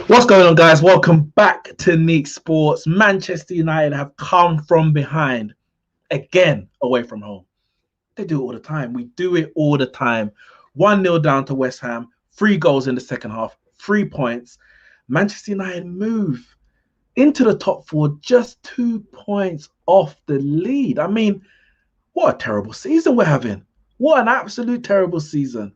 What's going on, guys? Welcome back to Neeks Sports. Manchester United have come from behind again away from home. They do it all the time. We do it all the time. 1-0 down to West Ham, 3 goals in the second half, 3 points. Manchester United move into the top four, just 2 points off the lead. I mean, what a terrible season we're having. What an absolute terrible season.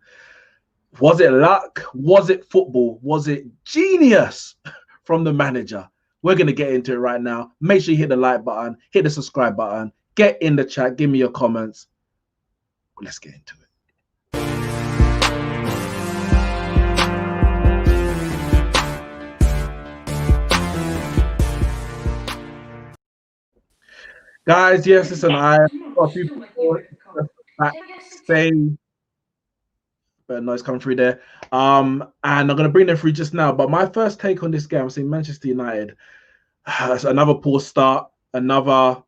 Was it luck? Was it football? Was it genius from the manager? We're going to get into it right now. Make sure you hit the like button, hit the subscribe button, get in the chat, give me your comments. Let's get into it. Guys, yes, listen, I've got a few people backstage. But noise coming through there. And I'm going to bring them through just now. But my first take on this game, I'm saying Manchester United. It's another poor start, another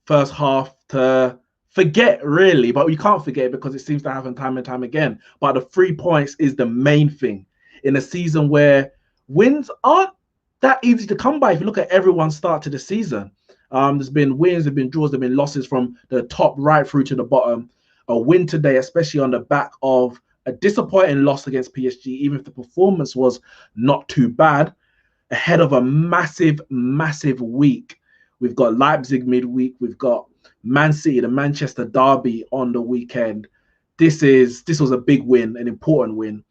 first half to forget, really. But you can't forget because it seems to happen time and time again. But the 3 points is the main thing in a season where wins aren't that easy to come by. If you look at everyone's start to the season, there's been wins, there's been draws, there's been losses from the top right through to the bottom. A win today, especially on the back of a disappointing loss against PSG, even if the performance was not too bad, ahead of a massive, massive week. We've got Leipzig midweek. We've got Man City, the Manchester derby on the weekend. This was a big win, an important win.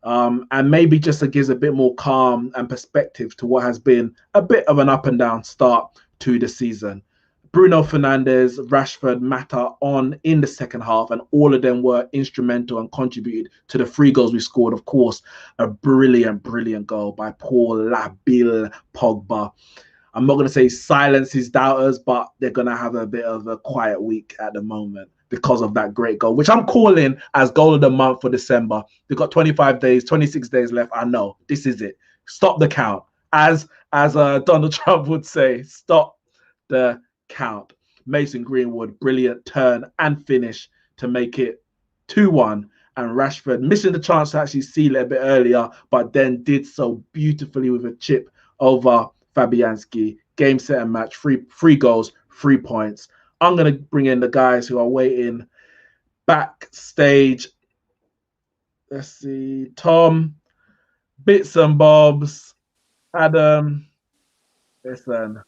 And maybe just gives a bit more calm and perspective to what has been a bit of an up and down start to the season. Bruno Fernandes, Rashford, Mata on in the second half, and all of them were instrumental and contributed to the 3 goals we scored. Of course, a brilliant, brilliant goal by Paul Labil Pogba. I'm not going to say silence his doubters, but they're going to have a bit of a quiet week at the moment because of that great goal, which I'm calling as goal of the month for December. We've got 25 days, 26 days left. I know, this is it. Stop the count. As Donald Trump would say, stop the count. Mason Greenwood, brilliant turn and finish to make it 2-1. And Rashford missing the chance to actually seal it a bit earlier, but then did so beautifully with a chip over Fabianski. Game, set, and match. Three goals, 3 points. I'm going to bring in the guys who are waiting backstage. Let's see. Tom, Bits and Bobs, Adam. Listen.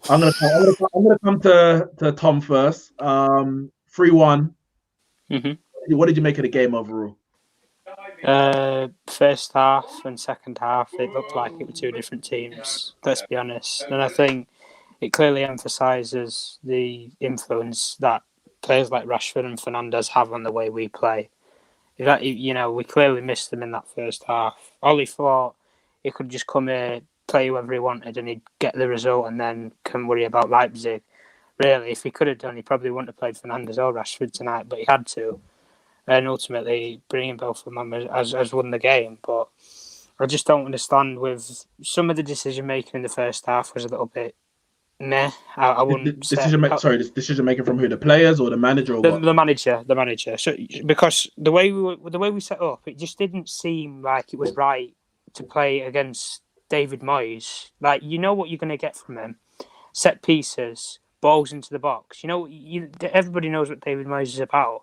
I'm gonna come to Tom first. 3-1. Mm-hmm. What did you make of the game overall? First half and second half, it looked like it were 2 different teams. Let's be honest, and I think it clearly emphasises the influence that players like Rashford and Fernandes have on the way we play. We clearly missed them in that first half. Ollie thought he could just come here, play whoever he wanted, and he'd get the result, and then can worry about Leipzig. Really, if he could have done, he probably wouldn't have played Fernandes or Rashford tonight, but he had to. And ultimately, bringing both of them has won the game. But I just don't understand with some of the decision making in the first half was a little bit meh. I wouldn't decision making from who? The players or the manager or what? The manager. So because the way we set up, it just didn't seem like it was right to play against David Moyes. Like, you know what you're going to get from him: set pieces, balls into the box. Everybody knows what David Moyes is about.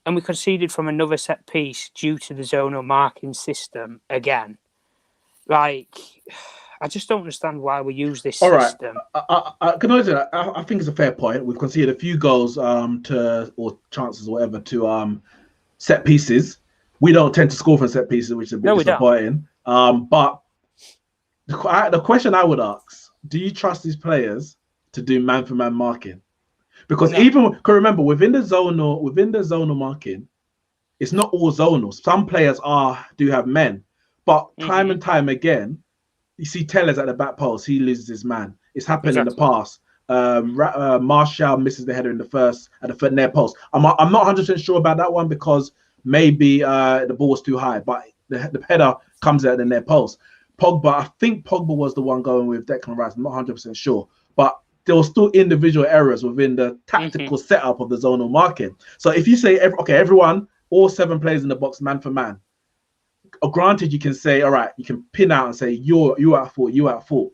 And we conceded from another set piece due to the zonal marking system again. Like, I just don't understand why we use this system. I think it's a fair point. We've conceded a few goals or chances or whatever to set pieces. We don't tend to score from set pieces, which is a bit disappointing. But the question I would ask: do you trust these players to do man-for-man marking? Because remember, within the zonal marking, it's not all zonal. Some players do have men, but time and time again, you see Tellers at the back post, he loses his man. It's happened in the past. Martial misses the header at the near post. I'm not 100% sure about that one because maybe the ball was too high, but the header comes at the near post. I think Pogba was the one going with Declan Rice. I'm not 100% sure, but there were still individual errors within the tactical setup of the zonal marking. So if you say, everyone, all 7 players in the box, man for man, granted, you can say, all right, you can pin out and say you're at fault, you're at fault.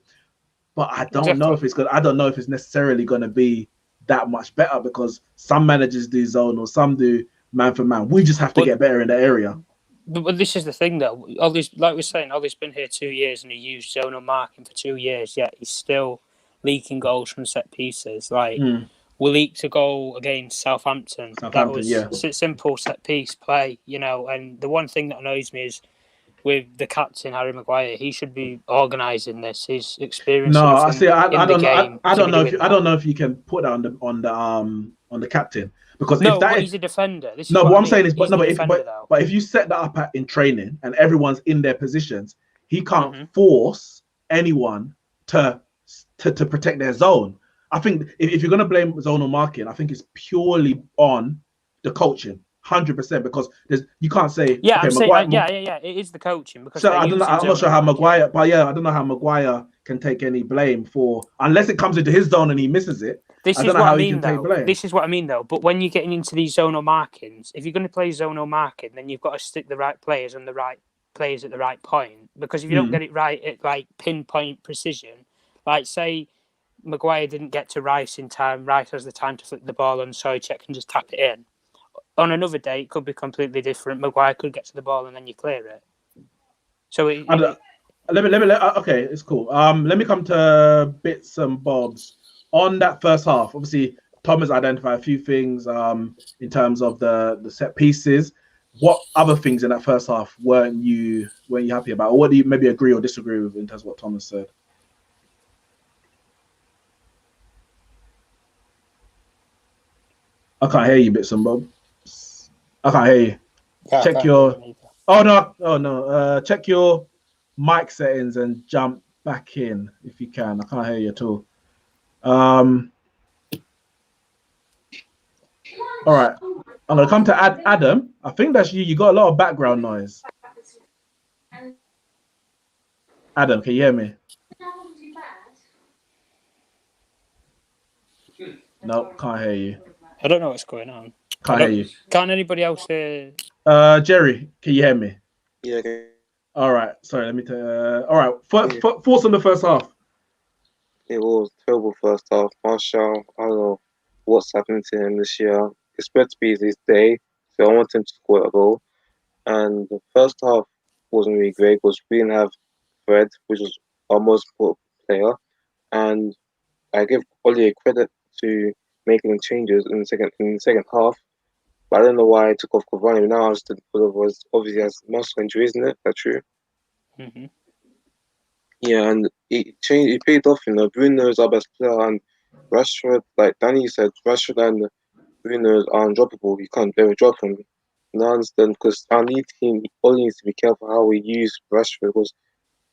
But I don't know if it's good. I don't know if it's necessarily going to be that much better because some managers do zone or some do man for man. We just have to get better in the area. But this is the thing, though. Ollie's, like we're saying, Ollie's been here 2 years and he used zonal marking for 2 years. Yet he's still leaking goals from set pieces. Like we leaked a goal against Southampton. That was simple set piece play, you know. And the one thing that annoys me is, with the captain Harry Maguire, he should be organising this. He's experienced enough in the game. I don't know if you can put that on the captain because he's a defender. What I'm saying is, but if you set that up in training and everyone's in their positions, he can't force anyone to protect their zone. I think if you're going to blame zonal marking, I think it's purely on the coaching. 100% because you can't say it is the coaching because I'm not sure how Maguire, but I don't know how Maguire can take any blame for unless it comes into his zone and he misses it. This is what I mean though. But when you're getting into these zonal markings, if you're going to play zonal marking, then you've got to stick the right players on the right players at the right point because if you don't get it right at like pinpoint precision, like say Maguire didn't get to Rice in time, Rice has the time to flick the ball and Souček can just tap it in. On another day, it could be completely different. Maguire could get to the ball and then you clear it. So okay, it's cool. Let me come to bits and bobs on that first half. Obviously, Tom has identified a few things in terms of the set pieces. What other things in that first half weren't you happy about, or what do you maybe agree or disagree with in terms of what Thomas said? I can't hear you, bits and bobs. I can't hear you. Check your. Oh no. Check your mic settings and jump back in if you can. I can't hear you at all. All right. I'm gonna come to Adam. I think that's you. You got a lot of background noise. Adam, can you hear me? Nope, can't hear you. I don't know what's going on. Can't hear you. Can't anybody else hear? Jerry, can you hear me? Yeah. Okay. All right. Sorry, let me tell. All right. Thoughts on the first half? It was a terrible first half. Martial, I don't know what's happening to him this year. It's meant to be his day, so I want him to score a goal. And the first half wasn't really great because we didn't have Fred, which was our most important player. And I give Ollie a credit to making changes in the second half. But I don't know why I took off Cavani. Now I understood because it was obviously has muscle injury, isn't it? That's true. Mm-hmm. Yeah, and it paid off. You know, Bruno is our best player, and Rashford, like Danny said, Rashford and Bruno are undroppable. You can't ever drop them. And I understand because our lead team only needs to be careful how we use Rashford because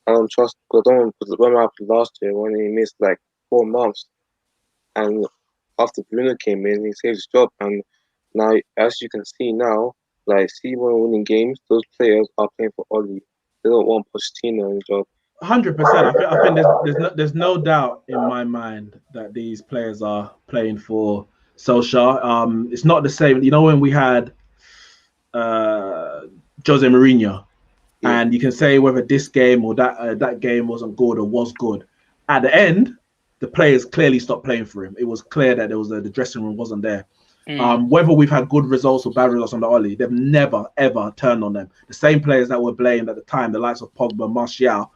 I don't trust. Because I don't want to what happened last year when he missed like 4 months, and after Bruno came in, he saved his job. And now, as you can see now, like see when we're winning games, those players are playing for Ollie. They don't want Pochettino in the job. 100%. I think there's no doubt in my mind that these players are playing for Solskjaer. It's not the same. You know when we had Jose Mourinho, and you can say whether this game or that game wasn't good or was good. At the end, the players clearly stopped playing for him. It was clear that the dressing room wasn't there. Whether we've had good results or bad results on the Ollie, they've never ever turned on them. The same players that were blamed at the time, the likes of Pogba, Martial,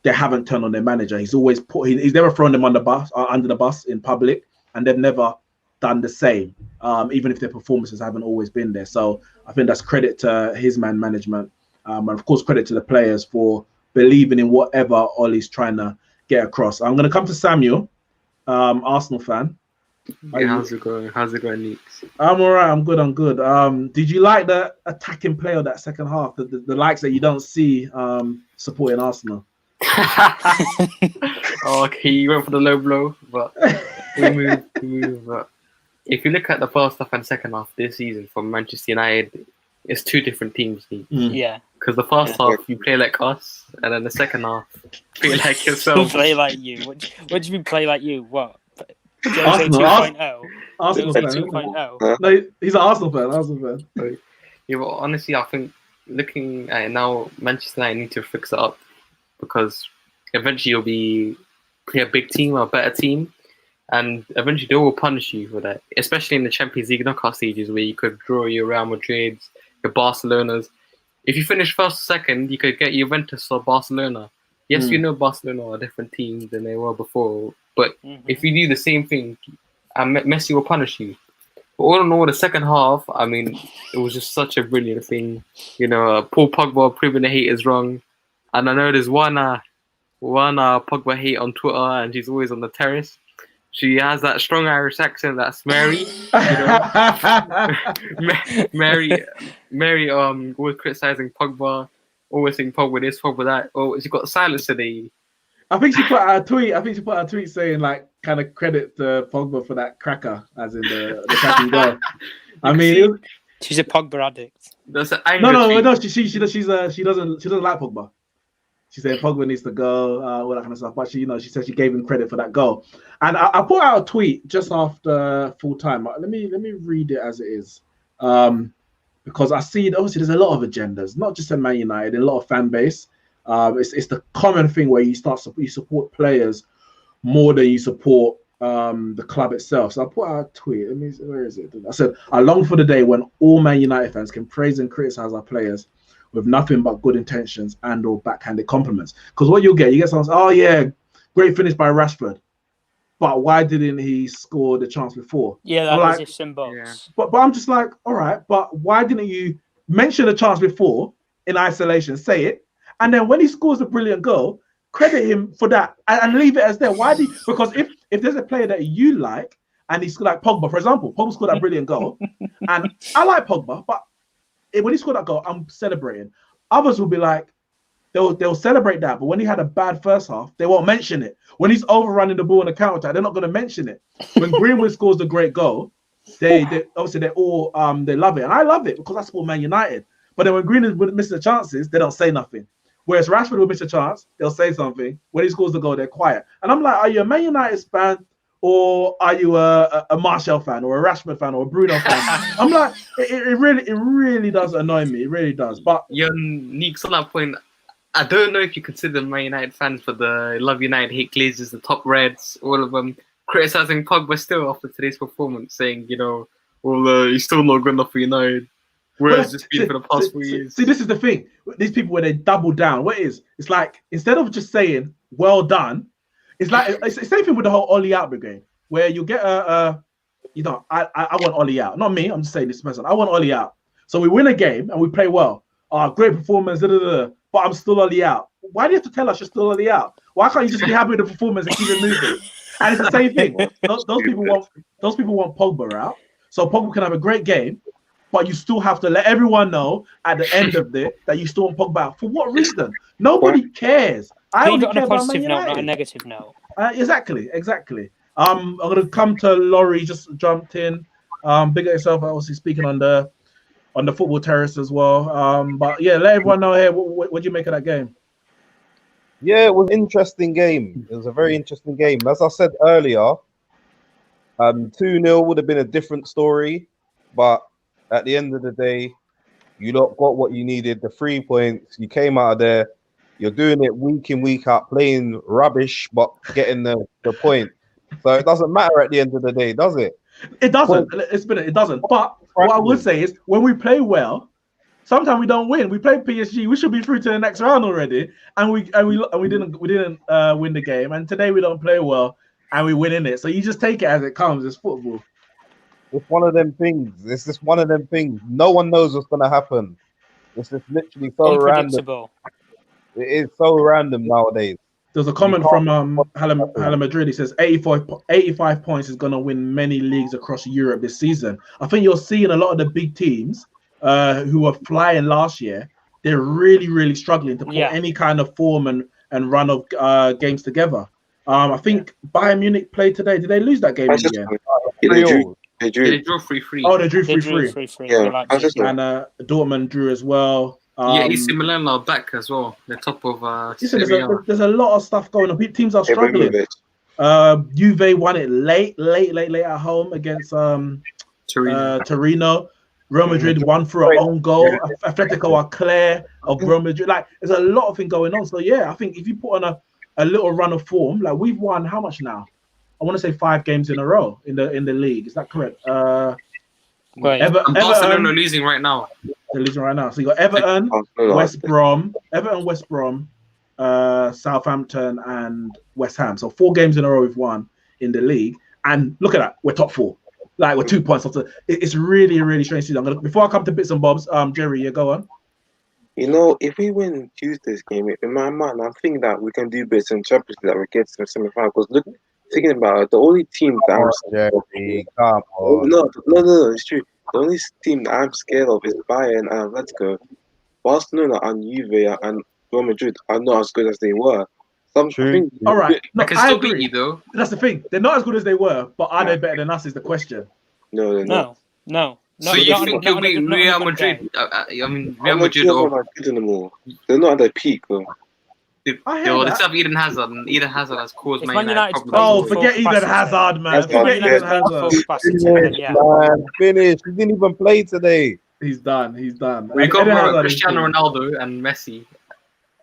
they haven't turned on their manager. He's always he's never thrown them under the bus in public, and they've never done the same, even if their performances haven't always been there. So I think that's credit to his management, and of course credit to the players for believing in whatever Ollie's trying to get across. I'm going to come to Samuel, Arsenal fan. Yeah, how's it going, Neeks? I'm all right. I'm good. Did you like the attacking play of that second half? The likes that you don't see supporting Arsenal. Okay, you went for the low blow, but we move. But if you look at the first half and second half this season from Manchester United, it's 2 different teams. Yeah. Because the first half you play like us, and then the second half play like yourself. Play like you. What do you mean play like you? What? Arsenal 2.0. Arsenal fan. 2.0. No, he's an Arsenal fan. Yeah, but honestly, I think looking at it now, Manchester United need to fix it up because eventually you'll play a big team or a better team, and eventually they will punish you for that. Especially in the Champions League knockout stages where you could draw your Real Madrids, your Barcelonas. If you finish first or second, you could get Juventus or Barcelona. Yes, you know Barcelona are a different team than they were before, but if you do the same thing, Messi will punish you. But all in all, the second half, I mean, it was just such a brilliant thing. Paul Pogba proving the haters wrong. And I know there's one Pogba hate on Twitter, and she's always on the terrace. She has that strong Irish accent. That's Mary. Mary always criticizing Pogba, always saying Pogba this, Pogba that. Oh, she got silenced today. I think she put out a tweet saying like kind of credit to Pogba for that cracker, as in the cracking goal. I mean, she's a Pogba addict. No. She doesn't like Pogba. She said Pogba needs to go, all that kind of stuff. But she said she gave him credit for that goal. And I put out a tweet just after full time. Let me read it as it is, because I see obviously there's a lot of agendas, not just in Man United, a lot of fan base. It's the common thing where you support players more than you support the club itself. So I put out a tweet. Where is it? I said, I long for the day when all Man United fans can praise and criticize our players with nothing but good intentions and or backhanded compliments. Because what you get someone say, oh yeah, great finish by Rashford, but why didn't he score the chance before? Yeah, that was his symbol. Yeah. But I'm just like, all right, but why didn't you mention the chance before in isolation, say it, and then when he scores a brilliant goal, credit him for that and leave it as there? Why do you, because if there's a player that you like and he's like Pogba, for example, Pogba scored that brilliant goal, and I like Pogba, but when he scored that goal, I'm celebrating. Others will be like, they'll celebrate that, but when he had a bad first half, they won't mention it. When he's overrunning the ball on the counter attack, they're not going to mention it. When Greenwood scores the great goal, they obviously they all they love it, and I love it because I support Man United. But then when Greenwood misses the chances, they don't say nothing. Whereas Rashford will miss a chance, they'll say something. When he scores the goal, they're quiet. And I'm like, are you a Man United fan, or are you a Martial fan, or a Rashford fan, or a Bruno fan? I'm like, it really does annoy me. It really does. But Neeks, on that point, I don't know if you consider Man United fans for the Love United, Hate Glazers, the Top Reds, all of them, criticizing Pogba still after today's performance, saying, he's still not good enough for United. Whereas it's been for the past 4 years. See, this is the thing. These people, when they double down, it's like, instead of just saying, well done, it's like, it's the same thing with the whole Ollie out brigade, where you get I want Ollie out. Not me, I'm just saying this person. I want Ollie out. So we win a game and we play well. Great performance, but I'm still Ollie out. Why do you have to tell us you're still Ollie out? Why can't you just be happy with the performance and keep it moving? And it's the same thing. Those people want Pogba out. So Pogba can have a great game, but you still have to let everyone know at the end of it that you still want Pogba out. For what reason? Nobody cares. I only care about Man United. Not a negative note. Exactly. I'm gonna come to Laurie. Just jumped in. Big at yourself. Obviously speaking on the football terrace as well. But yeah, let everyone know here. What do you make of that game? Yeah, it was an interesting game. It was a very interesting game. As I said earlier, 2-0 would have been a different story, but at the end of the day, you lot got what you needed, the 3 points. You came out of there. You're doing it week in, week out, playing rubbish, but getting the point. So it doesn't matter at the end of the day, does it? It doesn't. It doesn't. But what I would say is, when we play well, sometimes we don't win. We played PSG. We should be through to the next round already, and we didn't win the game. And today we don't play well, and we win in it. So you just take it as it comes. It's football. It's one of them things. It's just one of them things. No one knows what's going to happen. It's just literally so random. It is so random nowadays. There's a comment from Hala Madrid. He says 85 points is going to win many leagues across Europe this season. I think you're seeing a lot of the big teams who were flying last year. They're really, really struggling to put any kind of form and run of games together. I think Bayern Munich played today. Did they lose that game again? They drew 3-3. Oh, they drew 3-3. Yeah, and Dortmund drew as well. AC Milan are back as well. The top of there's a lot of stuff going on. Teams are struggling. Juve won it late at home against Torino. Real Madrid won through our own goal. Atletico are clear of Real Madrid. Like, there's a lot of things going on. So yeah, I think if you put on a little run of form, like we've won how much now? I want to say 5 games in a row in the league. Is that correct? Wait, Barcelona Everton, losing right now. they're losing right now. So you got Everton, West Brom, Southampton, and West Ham. So 4 games in a row we've won in the league. And look at that, we're top 4. Like we're 2 points off. It's really a really strange season. Before I come to bits and bobs, Jerry, yeah, go on. You know, if we win Tuesday's game, in my mind, I'm thinking that we can do bits in Champions League that we get to the semi-final. Because look, thinking about it, the only team that I'm scared of, no, it's true. The only team that I'm scared of is Bayern and Atletico. Barcelona and Juve and Real Madrid are not as good as they were. True. All right, no, I can I still agree. beat you though. That's the thing. They're not as good as they were, but are they better than us? Is the question. No, they're not. No. So you think you'll beat Real Madrid? I mean, Real Madrid are not good anymore. They're not at their peak though. They have Eden Hazard, and Eden Hazard has caused If Man Man United United's problems. Oh, forget Eden Hazard, man. Forget Eden Hazard. Finish. He didn't even play today. He's done. We got Cristiano Ronaldo and Messi.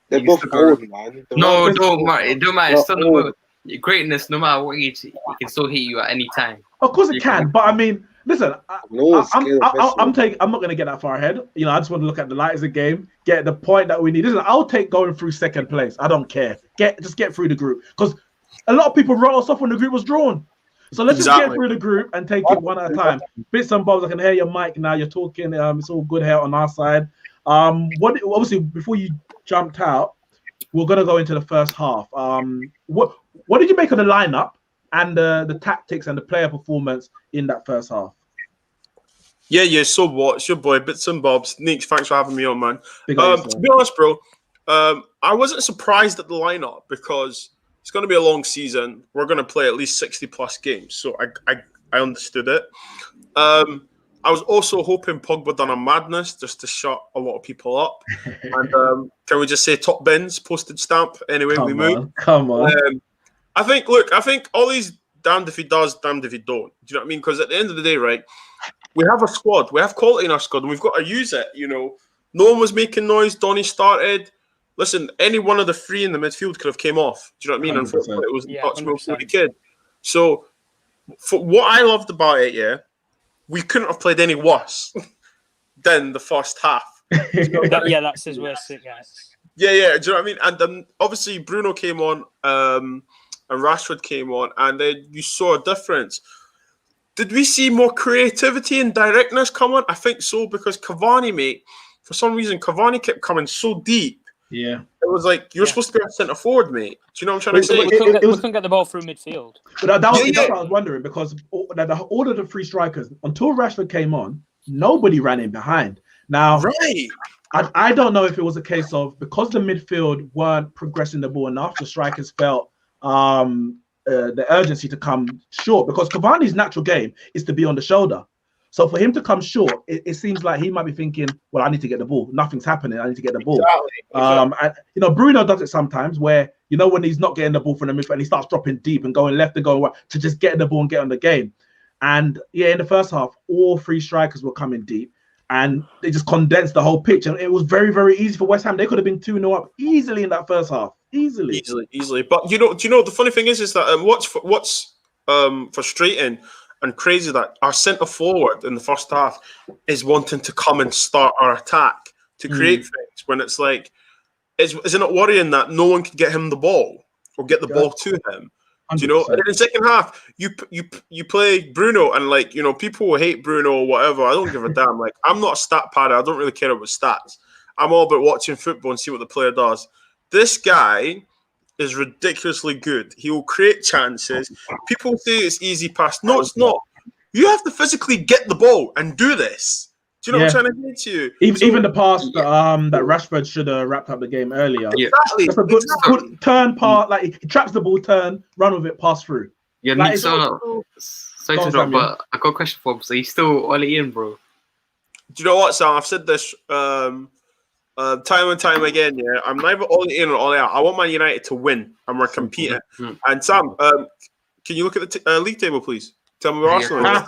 They're both old, man. No, don't matter. It don't matter. It's still about greatness. No matter what age, it can still hit you at any time. Of course it can, but I mean, listen, I'm not going to get that far ahead. You know, I just want to look at the light of the game, get the point that we need. Listen, I'll take going through second place. I don't care. Just get through the group, because a lot of people wrote us off when the group was drawn. So let's just get through the group and take it one at a time. Bits and bobs. I can hear your mic now. You're talking. It's all good here on our side. Obviously, before you jumped out, we're gonna go into the first half. What did you make of the lineup and the tactics and the player performance in that first half? Yeah. So what? It's your boy, Bits and Bobs. Neeks, thanks for having me on, man. To be honest, bro, I wasn't surprised at the lineup because it's going to be a long season. We're going to play at least 60+ games, so I understood it. I was also hoping Pogba done a madness just to shut a lot of people up. And can we just say top bins, postage stamp? Anyway, we move. Come on. I think all these damned if he does, damned if he don't. Do you know what I mean? Because at the end of the day, right, we have a squad. We have quality in our squad, and we've got to use it. You know, no one was making noise. Donny started. Listen, any one of the 3 in the midfield could have came off. Do you know what I mean? 100%. Unfortunately, it was Dutch for the kid. So, for what I loved about it, we couldn't have played any worse than the first half. That's as worst it gets. Yeah. Do you know what I mean? And then obviously Bruno came on, and Rashford came on, and then you saw a difference. Did we see more creativity and directness come on? I think so, because Cavani, mate, for some reason, Cavani kept coming so deep. Yeah. It was like, you're supposed to be a centre forward, mate. Do you know what I'm trying to say? We couldn't get the ball through midfield. But that's what I was wondering, because all of the 3 strikers, until Rashford came on, nobody ran in behind. Now, I don't know if it was a case of, because the midfield weren't progressing the ball enough, the strikers felt the urgency to come short, because Cavani's natural game is to be on the shoulder. So for him to come short, it seems like he might be thinking, well, I need to get the ball. Nothing's happening. I need to get the ball. Exactly. And Bruno does it sometimes where, when he's not getting the ball from the midfield and he starts dropping deep and going left and going right to just get the ball and get on the game. And in the first half, all 3 strikers were coming deep and they just condensed the whole pitch. And it was very, very easy for West Ham. They could have been 2-0 up easily in that first half. Easily. But do you know the funny thing is that what's frustrating and crazy that our centre forward in the first half is wanting to come and start our attack to create things, when it's like, isn't it worrying that no one could get him the ball or get the ball to him? 100%. Do you know? And in the second half, you play Bruno, and people will hate Bruno or whatever. I don't give a damn. Like, I'm not a stat padder. I don't really care about stats. I'm all about watching football and see what the player does. This guy is ridiculously good. He will create chances. People say it's easy pass. No, it's not. You have to physically get the ball and do this. Do you know what I'm trying to say to you? Even the pass that Rashford should have wrapped up the game earlier. Yeah. Exactly. That's a good turn part. Like, he traps the ball, turn, run with it, pass through. Yeah, like, sorry to interrupt, but I got a question for him. So he's still all in, bro. Do you know what, Sam? I've said this time and time again. Yeah, I'm neither all in or all out. I want Man United to win, and we're competing. And Sam, can you look at the league table, please? Tell me where Arsenal is.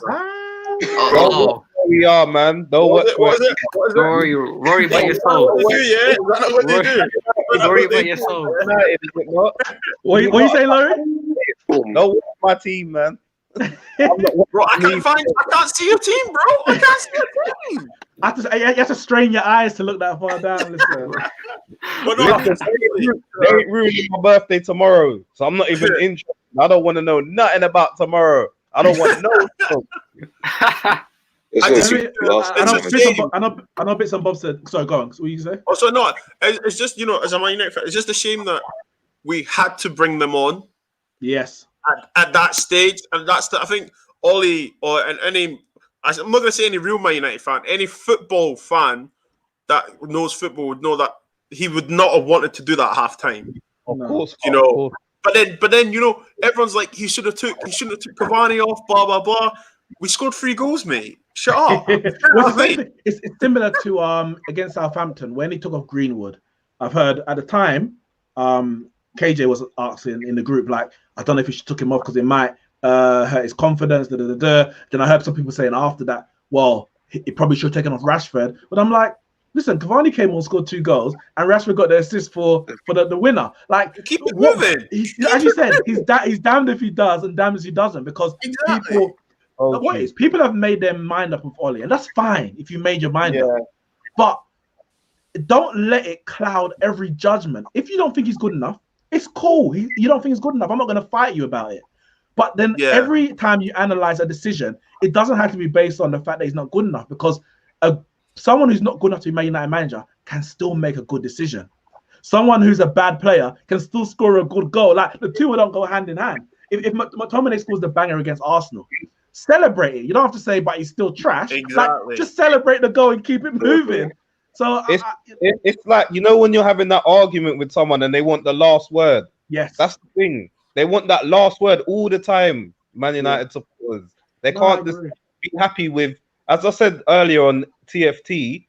where we are, man. Don't What watch was it? What is it? Worry about your Is that what soul. they do, yeah? Is that what they do? Is that Worry what they about your do? soul. United, is it not? What you say, Laurie? Boom. Don't watch my team, man. I'm not watching Bro, I me. can't see your team, bro. I can't see your team. You have to strain your eyes to look that far down. Listen. But no, Listen, they ain't ruining my birthday tomorrow, so I'm not even interested. I don't want to know nothing about tomorrow. I don't want no. It's I gonna just- be the last I know time. bits and I know bits and bobs said. Sorry, go on. What you say? Also, no, it's just, as a Man United fan, it's just a shame that we had to bring them on Yes. at that stage, and I think Ollie and any, I'm not going to say any real Man United fan, any football fan that knows football would know that he would not have wanted to do that at half time. Of No. course, You of know, course. But then everyone's like he shouldn't have took Cavani off, blah blah blah. We scored 3 goals, mate. Shut up. Well, it's similar to against Southampton when he took off Greenwood. I've heard at the time, KJ was asking in the group like, I don't know if he should took him off because it might hurt his confidence. Then I heard some people saying after that, well, he probably should have taken off Rashford. But I'm like, listen, Cavani came on, scored 2 goals, and Rashford got the assist for the winner. Like, Keep it moving. As you said, he's damned if he does and damned if he doesn't, because Exactly. people have made their mind up with Ollie, and that's fine if you made your mind up. But don't let it cloud every judgment. If you don't think he's good enough, it's cool. You don't think he's good enough. I'm not going to fight you about it. But then every time you analyze a decision, it doesn't have to be based on the fact that he's not good enough, because someone who's not good enough to be Man United manager can still make a good decision. Someone who's a bad player can still score a good goal. Like, the two don't go hand in hand. If McTominay scores the banger against Arsenal, celebrate it. You don't have to say, but he's still trash. Exactly. Like, just celebrate the goal and keep it moving. So it's like, when you're having that argument with someone and they want the last word. Yes, That's the thing. They want that last word all the time. Man United supporters, they can't just be happy with. As I said earlier on TFT,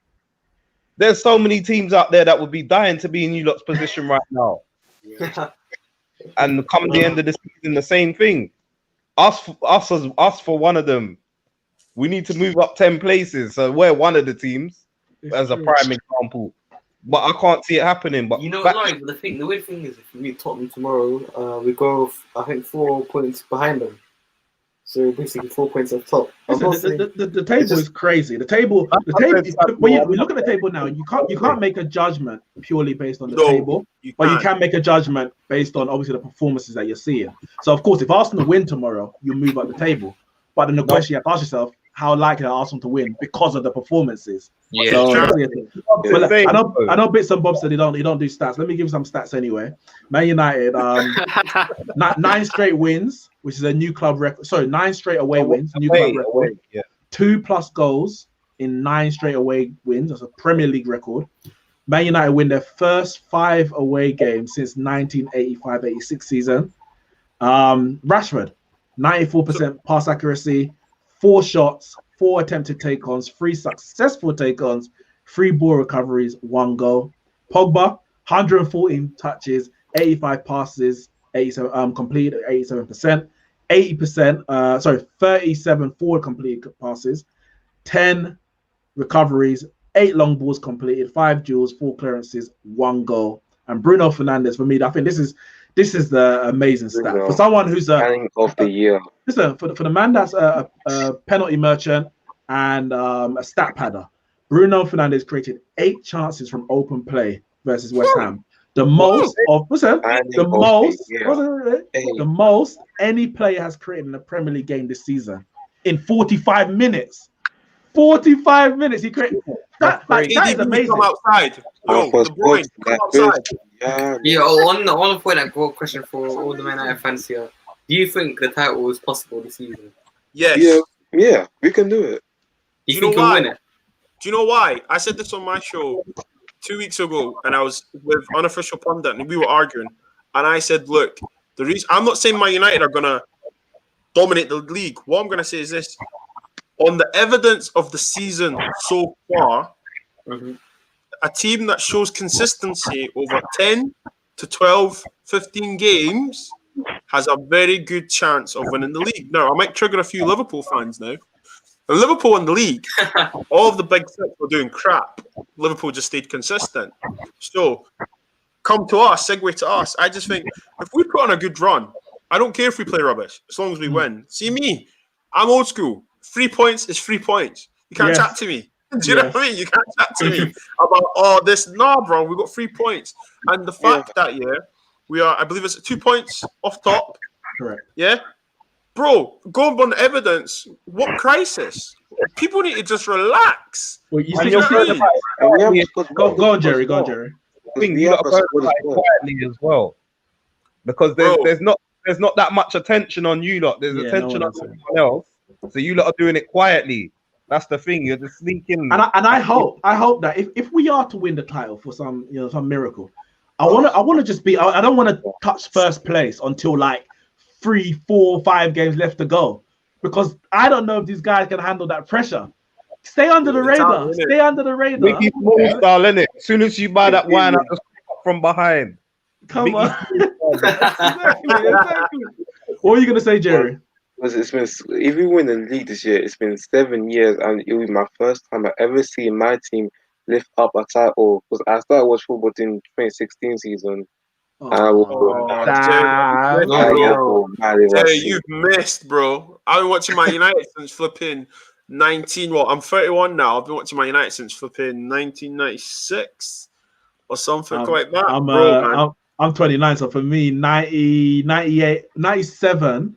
there's so many teams out there that would be dying to be in you lot's position right now. And come the end of the season, the same thing. Us for one of them. We need to move up 10 places. So we're one of the teams, as a prime example. But I can't see it happening. But the weird thing is, if we meet Tottenham tomorrow, we go, I think, 4 points behind them. So basically 4 points off top. Listen, the table is crazy. The table. When you look at the table now, you can't make a judgment purely based on the table, but you can make a judgment based on obviously the performances that you're seeing. So of course, if Arsenal win tomorrow, you move up the table. But then the question you have to ask yourself: how likely are Arsenal to win because of the performances? Yeah. So, I know bits and bobs said he don't do stats. Let me give you some stats anyway. Man United, 9 straight wins, which is a new club record. Sorry, 9 straight away wins, new club record. 2+ goals in 9 straight away wins. That's a Premier League record. Man United win their first 5 away games since 1985-86 season. Rashford, 94% pass accuracy, 4 shots, 4 attempted take-ons, 3 successful take-ons, 3 ball recoveries, 1 goal. Pogba, 114 touches, 85 passes, 87 completed, 87%, 37 forward completed passes, 10 recoveries, 8 long balls completed, 5 duels, 4 clearances, 1 goal. And Bruno Fernandes, for me, I think this is the amazing stat for someone who's Planning of the year. Listen, for the man that's a penalty merchant and a stat padder, Bruno Fernandes created 8 chances from open play versus West Ham. The most any player has created in a Premier League game this season in 45 minutes. 45 minutes he created. That is amazing. Come outside. One point, I got a question for all the Man United fans here. Do you think the title is possible this season? Yes. Yeah, we can do it. Do you think you'll win it? Do you know why? I said this on my show 2 weeks ago, and I was with Unofficial Pundit, and we were arguing. And I said, look, the reason I'm not saying Man United are going to dominate the league. What I'm going to say is this. On the evidence of the season so far, a team that shows consistency over 10 to 12, 15 games has a very good chance of winning the league. Now, I might trigger a few Liverpool fans now, When Liverpool won the league, all of the big six were doing crap. Liverpool just stayed consistent. So, come to us, segue to us. I just think if we put on a good run, I don't care if we play rubbish, as long as we win. See me, I'm old school. 3 points is 3 points. You can't chat to me. Do you know what I mean? You can't chat to me about this. Nah, bro, we got 3 points. And the fact that we are, I believe it's 2 points off top. Correct. Yeah? Bro, go on the evidence. What crisis? People need to just relax. Well, you And see, you're go on, Jerry. Go on, Jerry. thing you got to go quietly as well, because there's not that much attention on you lot. There's attention on someone else, so you lot are doing it quietly. That's the thing. You're just sneaking. And I hope that if we are to win the title for some miracle, I want to just be. I don't want to touch first place until like 3, 4, 5 games left to go, because I don't know if these guys can handle that pressure. Stay under the radar. Stay under the radar. Mickey Small style, innit? As soon as you buy that wine, I just pick up from behind. Come on. exactly. What are you gonna say, Jerry? It's been, if we win the league this year, it's been 7 years, and it will be my first time I've ever seen my team lift up a title. Because I started watching football in 2016 season. Jerry, you've missed, bro. I've been watching Man United since flipping 19. Well, I'm 31 now. I've been watching Man United since flipping 1996 or something like that. I'm 29, so for me, 90, 98, 97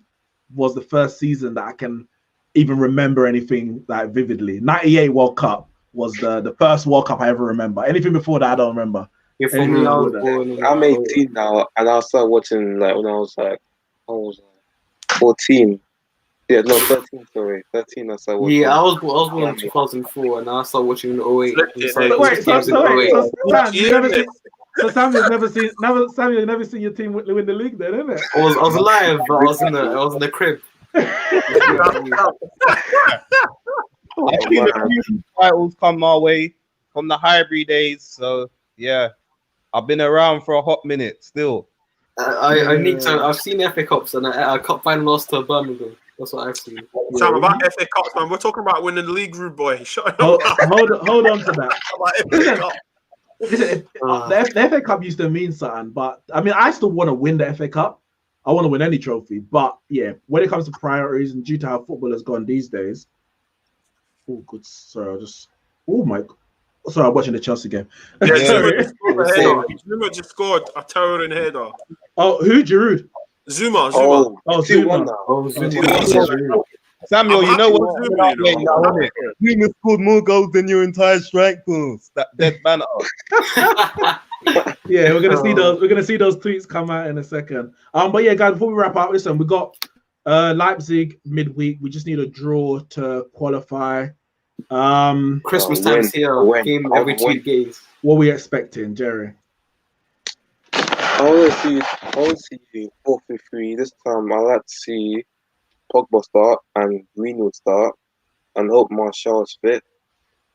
was the first season that I can even remember anything like vividly. 98 World Cup was the first World Cup I ever remember. Anything before that, I don't remember. I'm 18 now, and I started watching like when I was 14. Yeah, no, 13. Sorry, 13. I started watching. Yeah, I was born in 2004, and I started watching in 08. So Samuel's never seen your team win the league, then, isn't it? I was alive, but I was in the crib. I've seen a few titles come my way from the Highbury days, so yeah, I've been around for a hot minute still. I've seen FA Cups and a cup final lost to Birmingham. That's what I've seen. Sam, about FA Cups, man. We're talking about winning the league, rude boy. Shut up. Hold on to that. The FA Cup used to mean something, but I mean, I still want to win the FA Cup. I want to win any trophy, but yeah, when it comes to priorities and due to how football has gone these days. Oh, good. Sorry, I'm watching the Chelsea game. Zuma just scored a towering header. Oh, who? Giroud? Zuma. Zuma. Samuel, you know what? Zuma scored more goals than your entire strike force. That dead banner. Yeah, we're gonna see those. We're gonna see those tweets come out in a second. But yeah, guys, before we wrap up, listen, we got Leipzig midweek. We just need a draw to qualify. Christmas time's here. Game every 2 days. What are we expecting, Jerry? I want to see 4-3-3 this time. I like to see Pogba start and Greenwood start, and hope Martial is fit.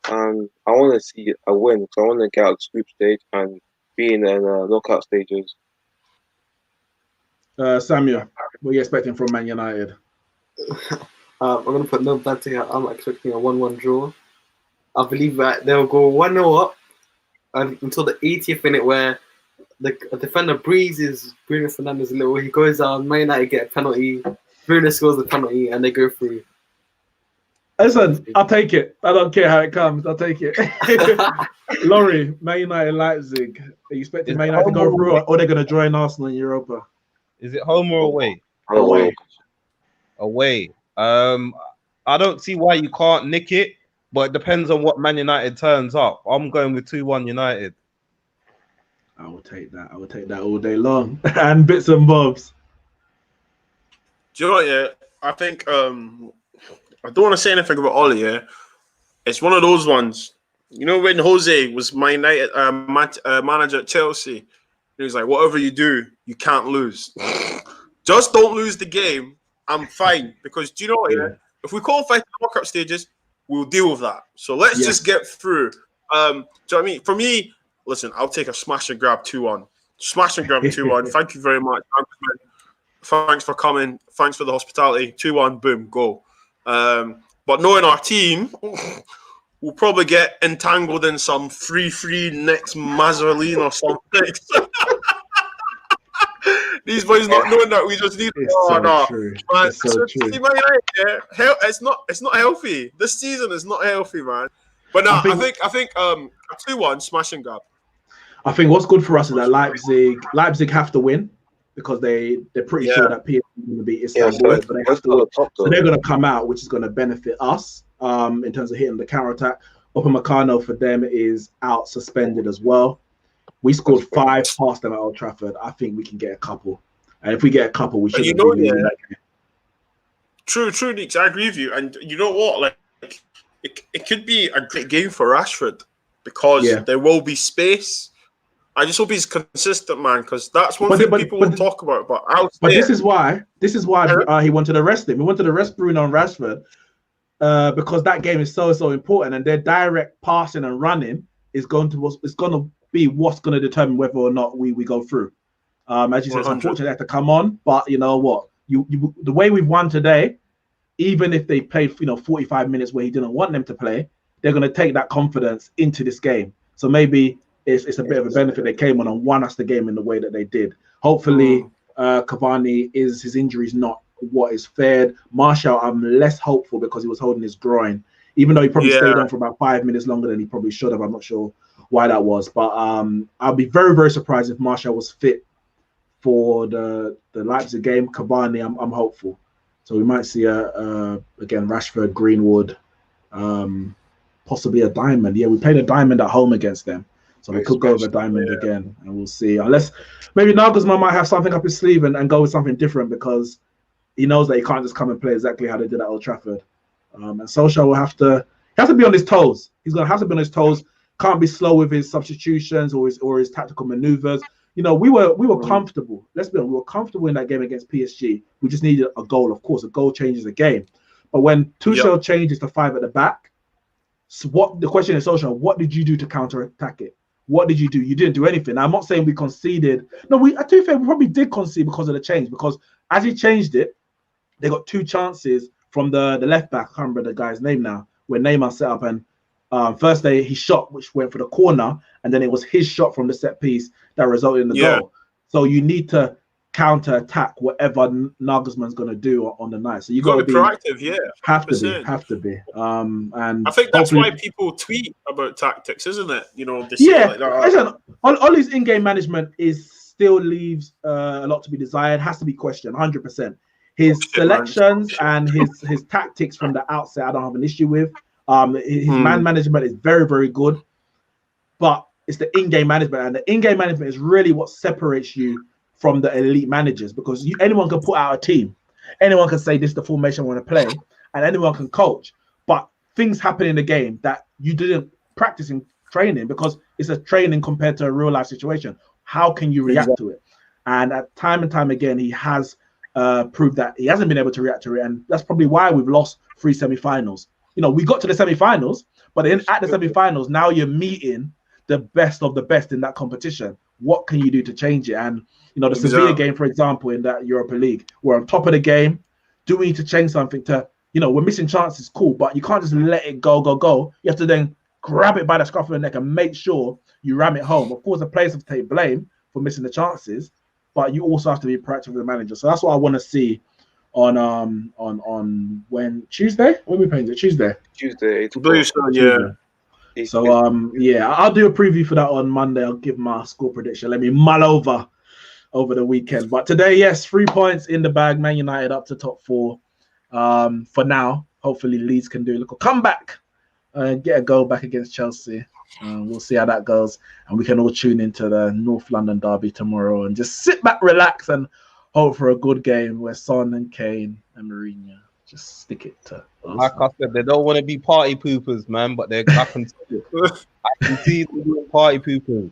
And I want to see a win, because I want to get out of the group stage and be in the knockout stages. Samuel, what are you expecting from Man United? I'm going to put no bad thing. I'm expecting a 1-1 draw. I believe that they'll go 1-0 up until the 80th minute, where the defender breezes Bruno Fernandes a little. He goes down, Man United get a penalty. Bruno scores the penalty, and they go through. Listen, I'll take it. I don't care how it comes. I'll take it. Laurie, Man United, Leipzig. Are you expecting Man United to go through, or they're going to join Arsenal in Europa? Is it home or away? Away. I don't see why you can't nick it, but it depends on what Man United turns up. I'm going with 2-1 United. I will take that. I will take that all day long. And bits and bobs. Do you know what, yeah? I think I don't want to say anything about Ollie, yeah? It's one of those ones. You know when Jose was my United manager at Chelsea, he was like, whatever you do, you can't lose. Just don't lose the game. I'm fine. Because do you know what, yeah? If we qualify for the knockout stages, we'll deal with that. So let's just get through. Do you know what I mean? For me, listen, I'll take a smash and grab 2-1. Smash and grab 2-1. Thank you very much. Thanks for coming. Thanks for the hospitality. 2-1, boom, go. But knowing our team, we'll probably get entangled in some 3-3 next Mazarine or something. These boys not knowing that we just need. It's Oh so no, true. man! It's so true. See, Man United, yeah, it's not healthy. This season is not healthy, man. But no, I think a 2-1 smash and grab. I think what's good for us is that Leipzig have to win because they're pretty sure that PSG is going to beat Istanbul, so they have to win. So they're going to come out, which is going to benefit us in terms of hitting the counter attack. Upamecano for them is out suspended as well. We scored 5 past them at Old Trafford. I think we can get a couple, and if we get a couple, we should. That game. True, Neeks. I agree with you. And you know what? Like, it could be a great game for Rashford because there will be space. I just hope he's consistent, man, because that's one thing people will talk about. But this is why he wanted to rest him. He wanted to rest Bruno and Rashford because that game is so important, and their direct passing and running is going to be what's going to determine whether or not we go through. As you said, it's unfortunate they have to come on, but you know what? You the way we've won today, even if they played 45 minutes where he didn't want them to play, they're going to take that confidence into this game. So maybe it's a bit of a benefit they came on and won us the game in the way that they did. Hopefully, Cavani his injury is not what is feared. Martial, I'm less hopeful because he was holding his groin, even though he probably stayed on for about 5 minutes longer than he probably should have. I'm not sure why that was, but I'll be very surprised if Martial was fit for the Leipzig game. Cavani, I'm hopeful. So we might see again Rashford, Greenwood, possibly a diamond. Yeah, we played a diamond at home against them, so we could go with a diamond again, and we'll see. Unless maybe Nagelsmann might have something up his sleeve and go with something different because he knows that he can't just come and play exactly how they did at Old Trafford. And Solskjaer will have to be on his toes. He's gonna have to be on his toes. Can't be slow with his substitutions or his tactical maneuvers. We were comfortable. Let's be honest, we were comfortable in that game against PSG. We just needed a goal. Of course, a goal changes a game. But when Tuchel changes to 5 at the back, so the question is, Solskjaer, what did you do to counter-attack it? What did you do? You didn't do anything. Now, I'm not saying we conceded. No, to be fair, we probably did concede because of the change. Because as he changed it, they got 2 chances from the left back. I can't remember the guy's name now. Where Neymar set up and first he shot, which went for the corner, and then it was his shot from the set piece that resulted in the goal. So you need to counter attack whatever Nagelsmann's going to do on the night. So you got to be proactive. Yeah, 100%. have to be. And I think that's why people tweet about tactics, isn't it? Like that. Listen, Ollie's in-game management still leaves a lot to be desired. Has to be questioned, 100%. His selections and his tactics from the outset, I don't have an issue with. His man management is very good, but it's the in-game management, and the in-game management is really what separates you from the elite managers, because anyone can put out a team, anyone can say this is the formation I want to play, and anyone can coach, but things happen in the game that you didn't practice in training because it's a training compared to a real life situation. How can you react to it? And at time and time again, he has proved that he hasn't been able to react to it, and that's probably why we've lost 3 semi-finals. We got to the semi-finals, but then at the semi-finals, now you're meeting the best of the best in that competition. What can you do to change it? And, the Sevilla game, for example, in that Europa League, we're on top of the game. Do we need to change something to, we're missing chances, cool, but you can't just let it go. You have to then grab it by the scruff of the neck and make sure you ram it home. Of course, the players have to take blame for missing the chances, but you also have to be proactive with the manager. So that's what I want to see on when Tuesday? When are we playing? Tuesday. Tuesday. So I'll do a preview for that on Monday. I'll give my score prediction. Let me mull over the weekend. But today, yes, 3 points in the bag. Man United up to top 4. For now, hopefully Leeds can do a little comeback and get a goal back against Chelsea. We'll see how that goes, and we can all tune into the North London derby tomorrow and just sit back, relax, and hope for a good game where Son and Kane and Mourinho just stick it to us. Like I said, they don't want to be party poopers, man, but they're I can see them doing party poopers.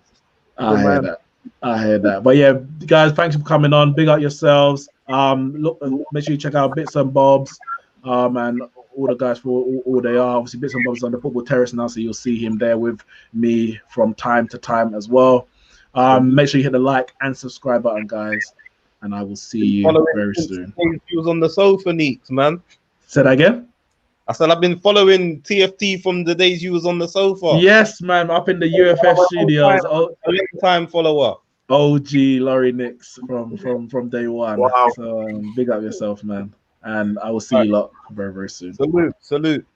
I hear that. But yeah, guys, thanks for coming on. Big up yourselves. Look, make sure you check out Bits and Bobs, and all the guys for all they are. Obviously, Bits and Bobs on the Football Terrace now, so you'll see him there with me from time to time as well. Make sure you hit the like and subscribe button, guys, and I will see you very soon. He was on the sofa, Neeks, man. Say that again? I said I've been following TFT from the days you was on the sofa. Yes, man, up in the UFF studios. Oh, A long time follower. OG Laurie Nix from day one. Wow. So big up yourself, man. And I will see you lot very, very soon. Salute, salute.